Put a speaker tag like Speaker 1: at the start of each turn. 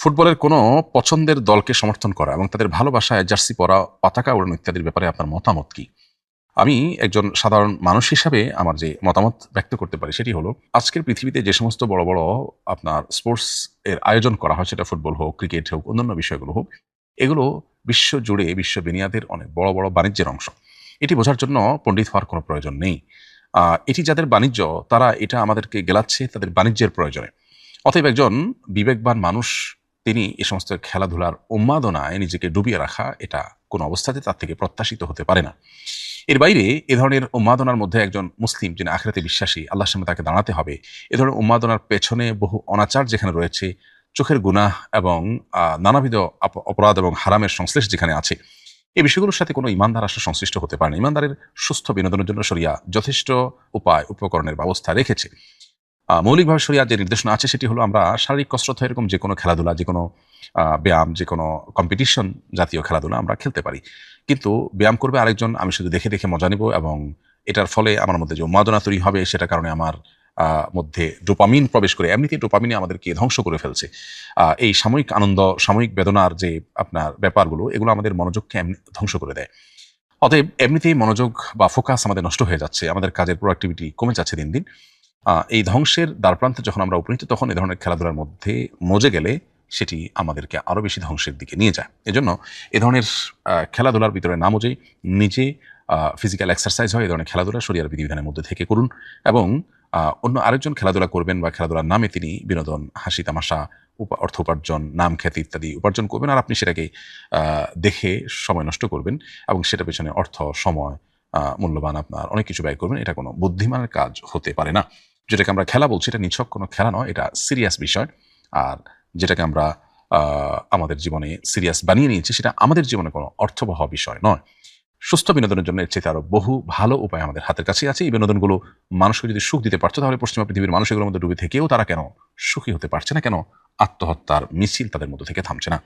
Speaker 1: ফুটবলের কোনো পছন্দের দলকে সমর্থন করা এবং তাদের ভালোবাসায় জার্সি পরা, পতাকা ওড়ানো ইত্যাদির ব্যাপারে আপনার মতামত কি? আমি একজন সাধারণ মানুষ হিসাবে আমার যে মতামত ব্যক্ত করতে পারি সেটি হলো, আজকের পৃথিবীতে যে সমস্ত বড়, বড় আপনার স্পোর্টস এর আয়োজন করা হয় সেটা ফুটবল হোক, ক্রিকেট হোক, অন্যান্য বিষয়গুলো হোক, এগুলো বিশ্বজুড়ে বিশ্ব বিনিয়াদের অনেক বড়, বড় বাণিজ্যের অংশ। এটি বোঝার জন্য পণ্ডিত হওয়ার কোনো প্রয়োজন নেই। এটি যাদের বাণিজ্য তারা এটা আমাদেরকে গেলাচ্ছে তাদের বাণিজ্যের প্রয়োজনে। অতএব একজন বিবেকবান মানুষ তিনি এ সমস্ত খেলাধুলার উন্মাদনায় নিজেকে ডুবিয়ে রাখা এটা কোনো অবস্থাতে তার থেকে প্রত্যাশিত হতে পারে না। এর বাইরে এ ধরনের উন্মাদনার মধ্যে একজন মুসলিম যিনি আখিরাতে বিশ্বাসী, আল্লাহর সামনে তাকে দাঁড়াতে হবে। এ ধরনের উন্মাদনার পেছনে বহু অনাচার যেখানে রয়েছে, চোখের গুনাহ এবং নানাবিধ অপরাধ এবং হারামের সংশ্লেষ যেখানে আছে, এই বিষয়গুলোর সাথে কোনো ইমানদার আসলে সংশ্লিষ্ট হতে পারে না। ইমানদারের সুস্থ বিনোদনের জন্য শরিয়া যথেষ্ট উপায় উপকরণের ব্যবস্থা রেখেছে। মৌলিকভাবে শরিয়ার যে নির্দেশনা আছে সেটি হলো আমরা শারীরিক কসরত হয় এরকম যেকোনো খেলাধুলা, যেকোনো ব্যায়াম, যেকোনো কম্পিটিশন জাতীয় খেলাধুলা আমরা খেলতে পারি। কিন্তু ব্যায়াম করবে আরেকজন, আমি শুধু দেখে, দেখে মজা নিব এবং এটার ফলে আমার মধ্যে যে উন্মাদনা তৈরি হবে সেটার কারণে আমার মধ্যে ডোপামিন প্রবেশ করে, এমনিতেই ডোপামিনে আমাদেরকে ধ্বংস করে ফেলছে। এই সাময়িক আনন্দ, সাময়িক বেদনার যে আপনার ব্যাপারগুলো, এগুলো আমাদের মনোযোগকে ধ্বংস করে দেয়। অতএব এমনিতেই মনোযোগ বা ফোকাস আমাদের নষ্ট হয়ে যাচ্ছে। আমাদের কাজের প্রোডাক্টিভিটি কমে যাচ্ছে দিন, দিন। এই ধ্বংসের দ্বারপ্রান্তে যখন আমরা উপনীত তখন এ ধরনের খেলাধুলার মধ্যে মজে গেলে সেটি আমাদেরকে আরো বেশি ধ্বংসের দিকে নিয়ে যায়। এজন্য এ ধরনের খেলাধুলার ভিতরে না মজেই নিজে ফিজিক্যাল এক্সারসাইজ হয় এ ধরনের খেলাধুলা শরিয়ার বিধিবিধানের মধ্যে থেকে করুন এবং অন্য আরেকজন খেলাধুলা করবেন বা খেলাধুলার নামে তিনি বিনোদন, হাসি তামাশা, অর্থ উপার্জন, নাম খ্যাতি ইত্যাদি উপার্জন করবেন আর আপনি সেটাকে দেখে সময় নষ্ট করবেন এবং সেটার পেছনে অর্থ, সময়, মূল্যবান আপনার অনেক কিছু ব্যয় করবেন। এটা কোনো বুদ্ধিমানের কাজ হতে পারে না। যেটাকে আমরা খেলা বলছি এটা নিছক কোনো খেলা নয়, এটা সিরিয়াস বিষয়। আর যেটাকে আমরা আমাদের জীবনে সিরিয়াস বানিয়ে নিয়েছি সেটা আমাদের জীবনে কোনো অর্থবহ বিষয় নয়। সুস্থ বিনোদনের জন্য এর চাইতে আরো বহু ভালো উপায় আমাদের হাতের কাছেই আছে। এই বিনোদনগুলো মানুষকে যদি সুখ দিতে পারত তাহলে পশ্চিমা পৃথিবীর মানুষ এগুলোর মধ্যে ডুবে থেকেও তারা কেন সুখী হতে পারছে না? কেন আত্মহত্যার মিছিল তাদের মধ্য থেকে থামছে না?